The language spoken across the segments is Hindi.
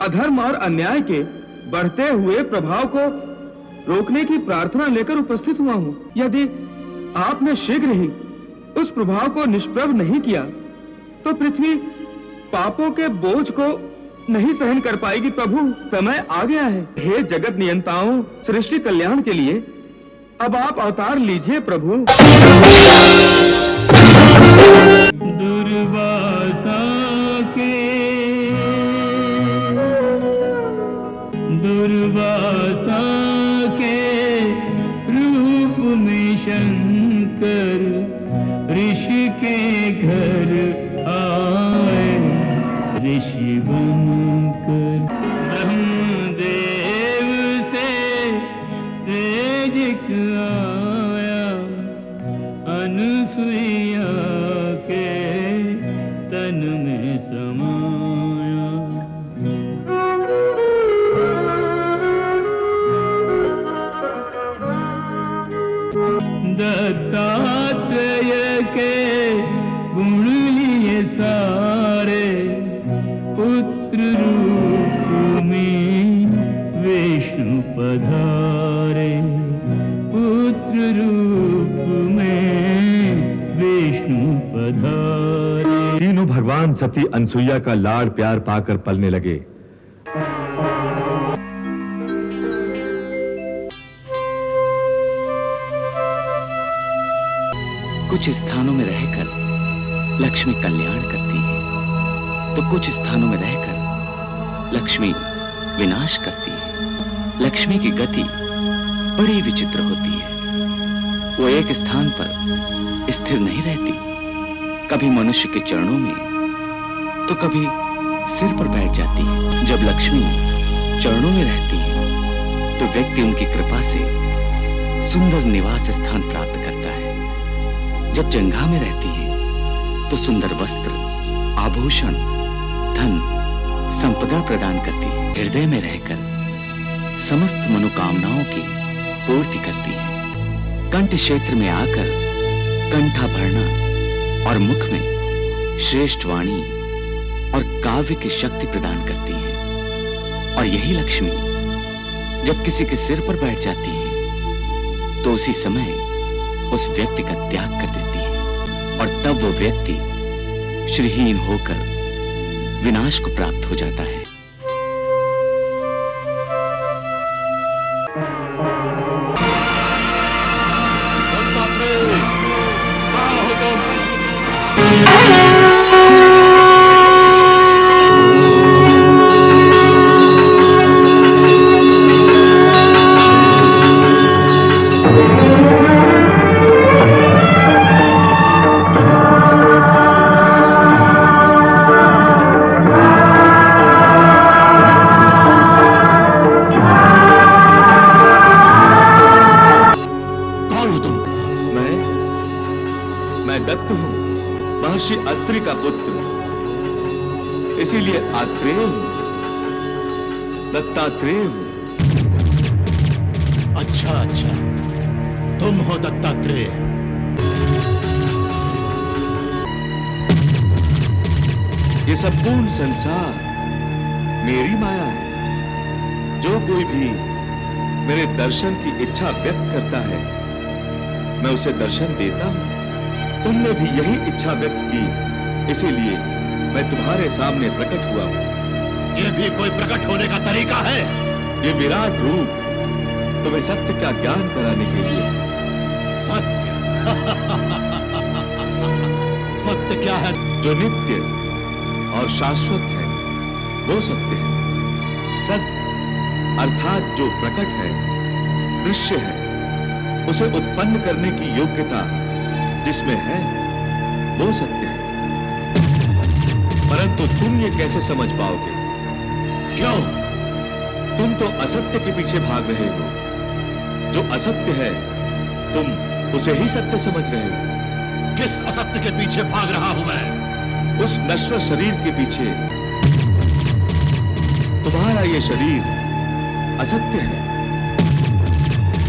अधर्म और अन्याय के बढ़ते हुए प्रभाव को रोकने की प्रार्थना लेकर उपस्थित हुआ हूं। यदि आपने शीघ्र ही उस प्रभाव को निष्प्रभ नहीं किया तो पृथ्वी पापों के बोझ को नहीं सहन कर पाएगी। प्रभु, समय आ गया है। हे जगत नियंताओं, सृष्टि कल्याण के लिए अब आप अवतार लीजिए प्रभु। दुर्वासा के रूप में शंकर ऋषि के घर आए। ऋषि बनकर ब्रह्मदेव से तेज आया, अनुसुईया के तन में समाया। दत्तात्रेय के गुण लिए सारे, पुत्र रूप में विष्णु पधारे। पुत्र रूप में विष्णु पधारे। तीनों भगवान सती अनसुईया का लाड़ प्यार पाकर पलने लगे। कुछ स्थानों में रहकर लक्ष्मी कल्याण करती है, तो कुछ स्थानों में रहकर लक्ष्मी विनाश करती है। लक्ष्मी की गति बड़ी विचित्र होती है। वो एक स्थान पर स्थिर नहीं रहती, कभी मनुष्य के चरणों में तो कभी सिर पर बैठ जाती है। जब लक्ष्मी चरणों में रहती है तो व्यक्ति उनकी कृपा से सुंदर निवास स्थान प्राप्त करता है। जब जंघा में रहती है तो सुंदर वस्त्र, आभूषण, धन, संपदा प्रदान करती है। हृदय में रहकर समस्त मनोकामनाओं की पूर्ति करती है। कंठ क्षेत्र में आकर कंठाभरणा और मुख में श्रेष्ठ वाणी और काव्य की शक्ति प्रदान करती है। और यही लक्ष्मी जब किसी के सिर पर बैठ जाती है तो उसी समय उस व्यक्ति का त्याग कर देती है, और तब वो व्यक्ति श्रीहीन होकर विनाश को प्राप्त हो जाता है। महर्षि अत्रि का पुत्र, इसीलिए आत्रेय हूं, दत्तात्रेय हूं। अच्छा अच्छा, तुम हो दत्तात्रेय। ये संपूर्ण संसार मेरी माया है। जो कोई भी मेरे दर्शन की इच्छा व्यक्त करता है, मैं उसे दर्शन देता हूं। तुमने भी यही इच्छा व्यक्त की, इसीलिए मैं तुम्हारे सामने प्रकट हुआ हूं। यह भी कोई प्रकट होने का तरीका है? ये विराट रूप तुम्हें सत्य का ज्ञान कराने के लिए। सत्य? सत्य क्या है? जो नित्य और शाश्वत है वो सत्य है। सत्य अर्थात जो प्रकट है, दृश्य है, उसे उत्पन्न करने की योग्यता जिसमें है वो सत्य है। परंतु तुम ये कैसे समझ पाओगे? क्यों? तुम तो असत्य के पीछे भाग रहे हो। जो असत्य है तुम उसे ही सत्य समझ रहे हो। किस असत्य के पीछे भाग रहा हूं मैं? उस नश्वर शरीर के पीछे। तुम्हारा ये शरीर असत्य है।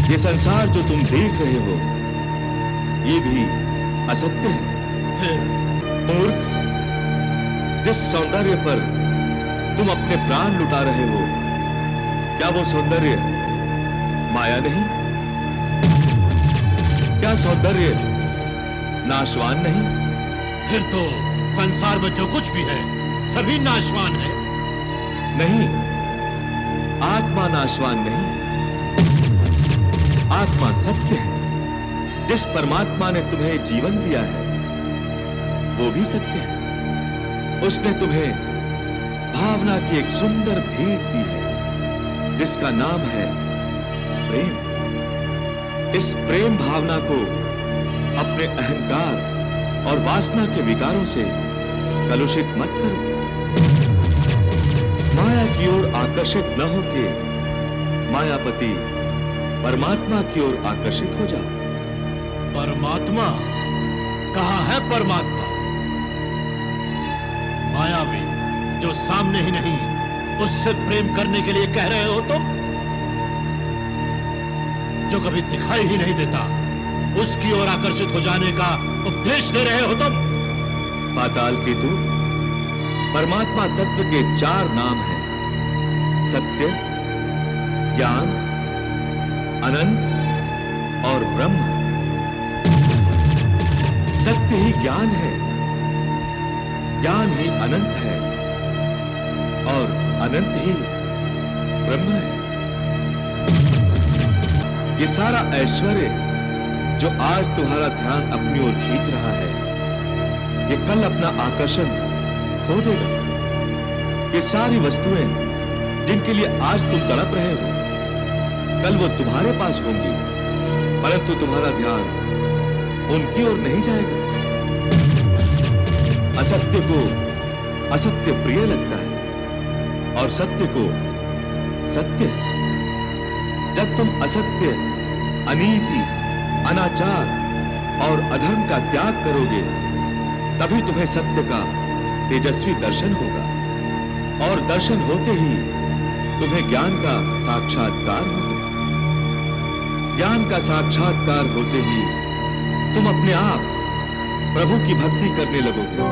ये संसार जो तुम देख रहे हो ये भी असत्य है। फिर मूर्ख, जिस सौंदर्य पर तुम अपने प्राण लुटा रहे हो, क्या वो सौंदर्य माया नहीं? क्या सौंदर्य नाशवान नहीं? फिर तो संसार में जो कुछ भी है सभी नाशवान है। नहीं, आत्मा नाशवान नहीं। आत्मा सत्य है। जिस परमात्मा ने तुम्हें जीवन दिया है वो भी सत्य है। उसने तुम्हें भावना की एक सुंदर भेंट दी है जिसका नाम है प्रेम। इस प्रेम भावना को अपने अहंकार और वासना के विकारों से कलुषित मत करो। माया की ओर आकर्षित न होके मायापति परमात्मा की ओर आकर्षित हो जाओ। परमात्मा? कहाँ है परमात्मा? मायावी जो सामने ही नहीं उससे प्रेम करने के लिए कह रहे हो तुम? जो कभी दिखाई ही नहीं देता उसकी ओर आकर्षित हो जाने का उपदेश दे रहे हो तुम? पाताल केतु, परमात्मा तत्व के 4 नाम हैं: सत्य, ज्ञान, अनंत और ब्रह्म। सत्य ही ज्ञान है, ज्ञान ही अनंत है और अनंत ही ब्रह्म है। ये सारा ऐश्वर्य जो आज तुम्हारा ध्यान अपनी ओर खींच रहा है, ये कल अपना आकर्षण खो देगा। ये सारी वस्तुएं जिनके लिए आज तुम तड़प रहे हो, कल वो तुम्हारे पास होंगी, परंतु तुम्हारा ध्यान उनकी ओर नहीं जाएगा। असत्य को असत्य प्रिय लगता है और सत्य को सत्य। जब तुम असत्य, अनीति, अनाचार और अधर्म का त्याग करोगे तभी तुम्हें सत्य का तेजस्वी दर्शन होगा और दर्शन होते ही तुम्हें ज्ञान का साक्षात्कार होगा। ज्ञान का साक्षात्कार होते ही तुम अपने आप प्रभु की भक्ति करने लगोगे।